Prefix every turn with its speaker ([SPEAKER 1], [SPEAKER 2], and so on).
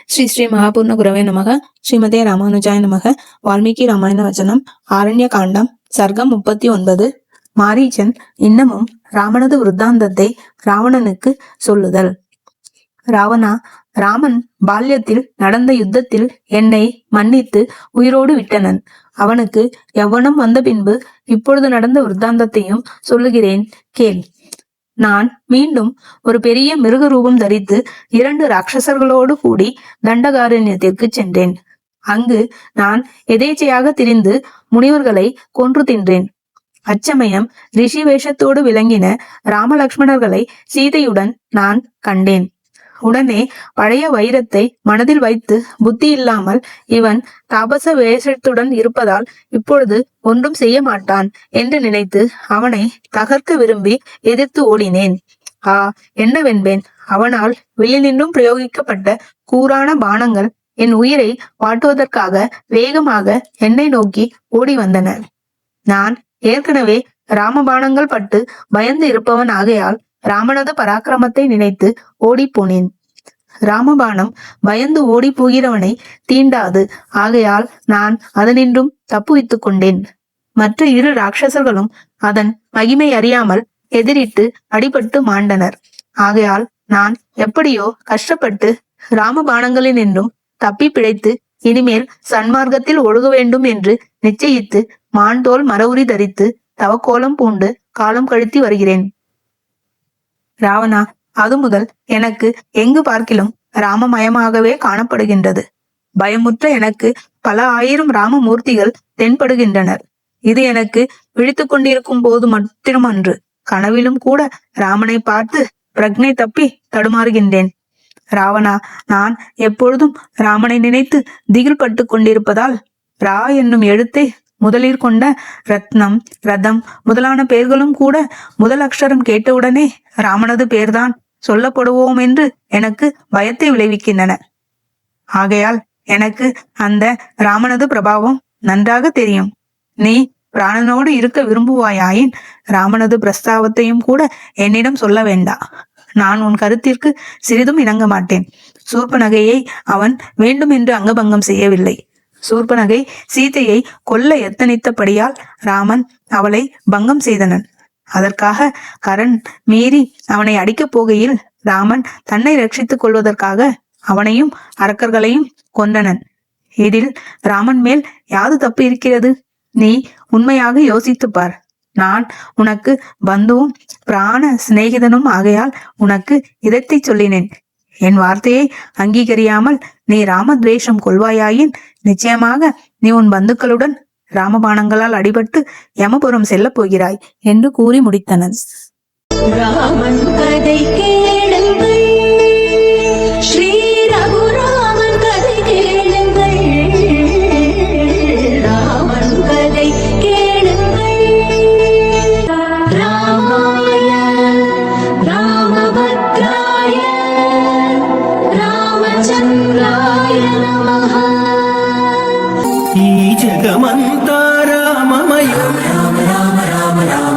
[SPEAKER 1] ஸ்ரீ ஸ்ரீ மகாபூர்ண குரவே நமக. ஸ்ரீமதே ராமானுஜாய நமக. வால்மீகி ராமாயண வச்சனம். ஆரண்ய காண்டம். சர்க்கம் 39. மாரீச்சன் இன்னமும் ராமனது விருத்தாந்தத்தை ராவணனுக்கு சொல்லுதல். ராவணா, ராமன் பால்யத்தில் நடந்த யுத்தத்தில் என்னை மன்னித்து உயிரோடு விட்டனன். அவனுக்கு யவ்வனம் வந்த பின்பு இப்பொழுது நடந்த விருத்தாந்தத்தையும் சொல்லுகிறேன், கேள். நான் மீண்டும் ஒரு பெரிய மிருக ரூபம் தரித்து 2 ராட்சசர்களோடு கூடி தண்டகாரண்யத்திற்கு சென்றேன். அங்கு நான் எதேச்சையாக திரிந்து முனிவர்களை கொன்று தின்றேன். அச்சமயம் ரிஷி வேஷத்தோடு விளங்கின ராமலக்ஷ்மணர்களை சீதையுடன் நான் கண்டேன். உடனே பழைய வைரத்தை மனதில் வைத்து புத்தி இல்லாமல் இவன் தாபச வேஷத்துடன் இருப்பதால் இப்பொழுது ஒன்றும் செய்ய மாட்டான் என்று நினைத்து அவனை தகர்க்க விரும்பி எதிர்த்து ஓடினேன். என்னவென்பேன், அவனால் வெளியினின்றும் பிரயோகிக்கப்பட்ட கூரான பானங்கள் என் உயிரை வாட்டுவதற்காக வேகமாக என்னை நோக்கி ஓடி வந்தன. நான் ஏற்கனவே ராமபானங்கள் பட்டு பயந்து இருப்பவன் ஆகையால் ராமனது பராக்கிரமத்தை நினைத்து ஓடி போனேன். ராமபானம் பயந்து ஓடி போகிறவனை தீண்டாது ஆகையால் நான் அதனின்றும் தப்புவித்துக் கொண்டேன். மற்ற 2 ராட்சசர்களும் அதன் மகிமை அறியாமல் எதிரிட்டு அடிபட்டு மாண்டனர். ஆகையால் நான் எப்படியோ கஷ்டப்பட்டு ராமபானங்களினின்றும் தப்பி பிழைத்து இனிமேல் சன்மார்க்கத்தில் ஒழுக வேண்டும் என்று நிச்சயித்து மான்தோல் மரவுரி தரித்து தவக்கோலம் பூண்டு காலம் கழித்து வருகிறேன். ராவணா, அது முதல் எனக்கு எங்கு பார்க்கிலும் ராமமயமாகவே காணப்படுகின்றது. பயமுற்ற எனக்கு பல 1000 ராமமூர்த்திகள் தென்படுகின்றனர். இது எனக்கு விழித்துக் கொண்டிருக்கும் போது மட்டுமன்று, கனவிலும் கூட ராமனை பார்த்து பிரக்ஞை தப்பி தடுமாறுகின்றேன். ராவணா, நான் எப்பொழுதும் ராமனை நினைத்து திகில் பட்டு கொண்டிருப்பதால் ரா என்னும் எழுத்தை முதலில் கொண்ட ரத்னம், ரதம் முதலான பெயர்களும் கூட முதல் அக்ஷரம் கேட்டவுடனே ராமனது பெயர்தான் சொல்லப்படுவோம் என்று எனக்கு பயத்தை விளைவிக்கின்றன. ஆகையால் எனக்கு அந்த ராமனது பிரபாவம் நன்றாக தெரியும். நீ பிராணனோடு இருக்க விரும்புவாயாயின் ராமனது பிரஸ்தாவத்தையும் கூட என்னிடம் சொல்ல வேண்டா. நான் உன் கருத்திற்கு சிறிதும் இணங்க மாட்டேன். சூர்பனகையை அவன் வேண்டும் என்று அங்கபங்கம் செய்யவில்லை. சூர்பனகை சீதையை கொல்ல எத்தனித்தபடியால் ராமன் அவளை பங்கம் செய்தனன். அதற்காக கரண் மீறி அவனை அடிக்கப் போகையில் ராமன் தன்னை ரட்சித்துக் கொள்வதற்காக அவனையும் அரக்கர்களையும் கொன்றனன். இதில் ராமன் மேல் யாது தப்பு இருக்கிறது? நீ உண்மையாக யோசித்து பார். நான் உனக்கு பந்துவும் பிராண சிநேகிதனும் ஆகையால் உனக்கு இதத்தை சொல்லினேன். என் வார்த்தையை அங்கீகரியாமல் நீ ராமத்வேஷம் கொள்வாயாயின் நிச்சயமாக நீ உன் பந்துக்களுடன் ராமபானங்களால் அடிபட்டு யமபுரம் செல்ல போகிறாய் என்று கூறி முடித்தனன். ராமன் கதை கேளுங்கள், ஸ்ரீ ரகுராமன் கதை கேளுங்கள், ராமன் கதை கேளுங்கள். ராமாய ராமபத்ராய ராமச்சந்திராய நமஹ. ఈ జగమంతా రామమయం. రామ రామ రామ రామ రామ.